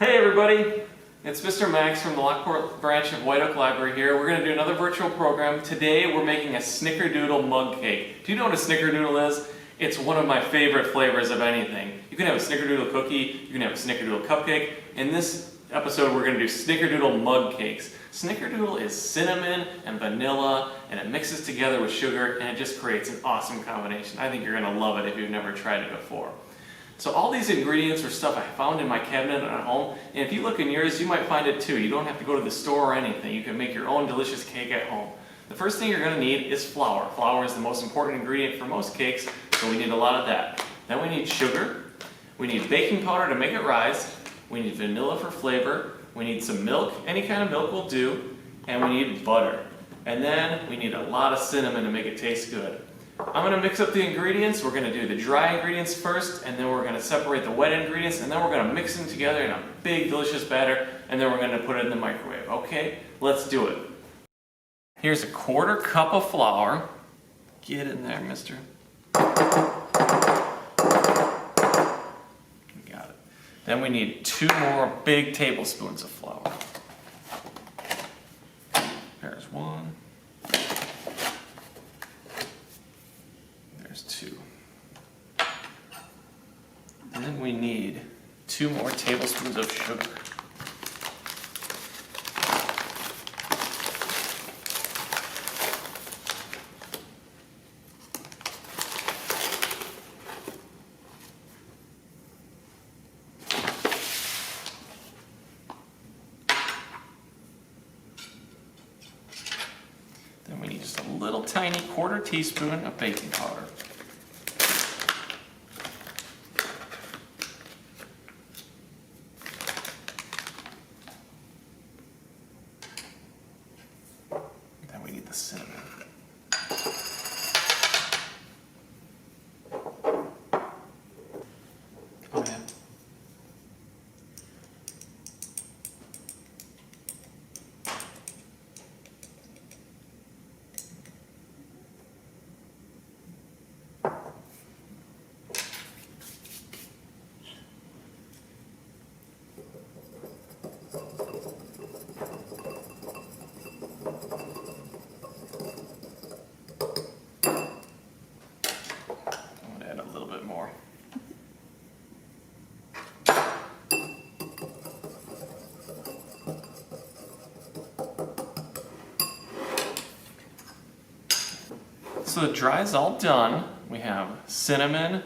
Hey everybody, it's Mr. Max from the Lockport branch of White Oak Library here. We're going to do another virtual program. Today we're making a Snickerdoodle Mug Cake. Do you know what a Snickerdoodle is? It's one of my favorite flavors of anything. You can have a Snickerdoodle cookie, you can have a Snickerdoodle cupcake. In this episode we're going to do Snickerdoodle Mug Cakes. Snickerdoodle is cinnamon and vanilla, and it mixes together with sugar, and it just creates an awesome combination. I think you're going to love it if you've never tried it before. So all these ingredients are stuff I found in my cabinet at home, and if you look in yours, you might find it too. You don't have to go to the store or anything. You can make your own delicious cake at home. The first thing you're going to need is flour. Flour is the most important ingredient for most cakes, so we need a lot of that. Then we need sugar. We need baking powder to make it rise. We need vanilla for flavor. We need some milk. Any kind of milk will do. And we need butter. And then we need a lot of cinnamon to make it taste good. I'm going to mix up the ingredients. We're going to do the dry ingredients first, and then we're going to separate the wet ingredients, and then we're going to mix them together in a big delicious batter, and then we're going to put it in the microwave. Okay, let's do it. Here's a 1/4 cup of flour. Get in there, mister. Got it. Then we need 2 more big tablespoons of flour. There's 1. There's 2. And then we need 2 more tablespoons of sugar. Then we need just a little tiny 1/4 teaspoon of baking powder. Then we need the cinnamon. Oh yeah. So the dry is all done. We have cinnamon,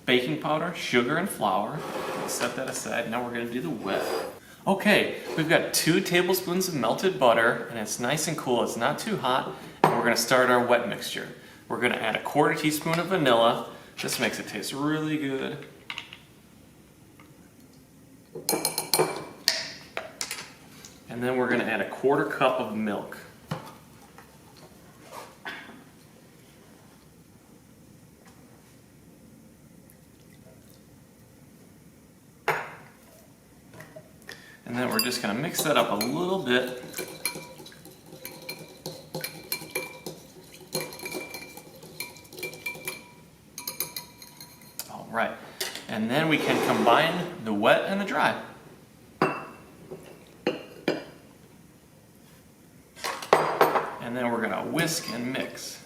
baking powder, sugar, and flour. We'll set that aside. Now we're going to do the wet. Okay, we've got 2 tablespoons of melted butter, and it's nice and cool. It's not too hot, and we're going to start our wet mixture. We're going to add a 1/4 teaspoon of vanilla. This makes it taste really good. And then we're going to add a 1/4 cup of milk. And then we're just going to mix that up a little bit. All right. And then we can combine the wet and the dry. And then we're going to whisk and mix.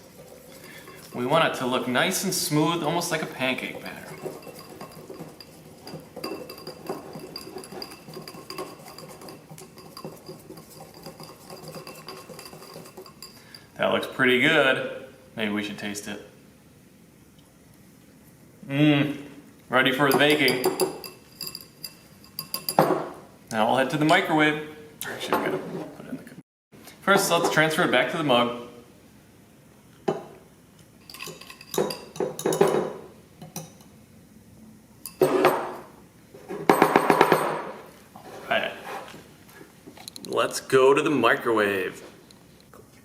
We want it to look nice and smooth, almost like a pancake batter. That looks pretty good. Maybe we should taste it. Ready for the baking. Now I'll head to the microwave. Actually, we gotta put it in the cup. First, let's transfer it back to the mug. Alright. Let's go to the microwave.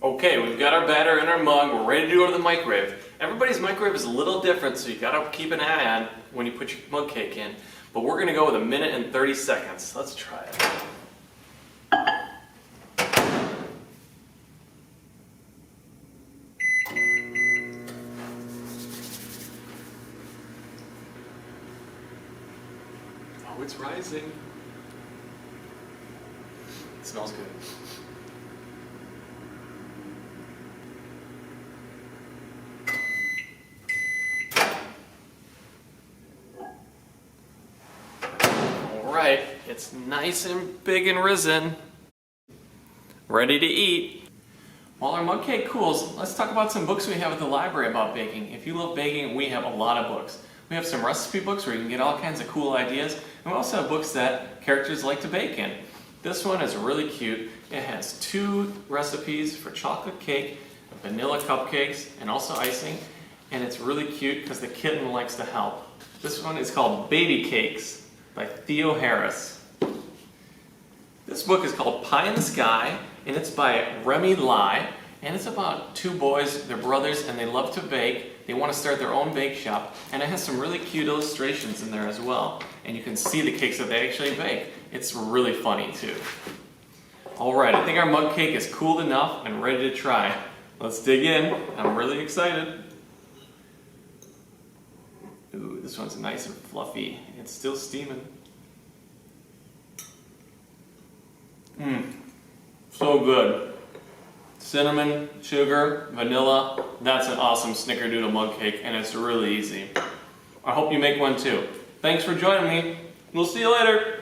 Okay, we've got our batter in our mug, we're ready to go to the microwave. Everybody's microwave is a little different, so you gotta keep an eye on when you put your mug cake in. But we're gonna go with 1 minute and 30 seconds. Let's try it. Oh, it's rising. smells good. Alright, it's nice and big and risen. Ready to eat. While our mug cake cools, let's talk about some books we have at the library about baking. If you love baking, we have a lot of books. We have some recipe books where you can get all kinds of cool ideas, and we also have books that characters like to bake in. This one is really cute. It has 2 recipes for chocolate cake, vanilla cupcakes, and also icing, and it's really cute because the kitten likes to help. This one is called Baby Cakes by Theo Harris. This book is called Pie in the Sky, and it's by Remy Lai, and it's about 2 boys, they're brothers, and they love to bake. They want to start their own bake shop, and it has some really cute illustrations in there as well, and you can see the cakes that they actually bake. It's really funny too. Alright, I think our mug cake is cooled enough and ready to try. Let's dig in. I'm really excited. Ooh, this one's nice and fluffy. It's still steaming. So good. Cinnamon, sugar, vanilla. That's an awesome Snickerdoodle mug cake, and it's really easy. I hope you make one too. Thanks for joining me. We'll see you later.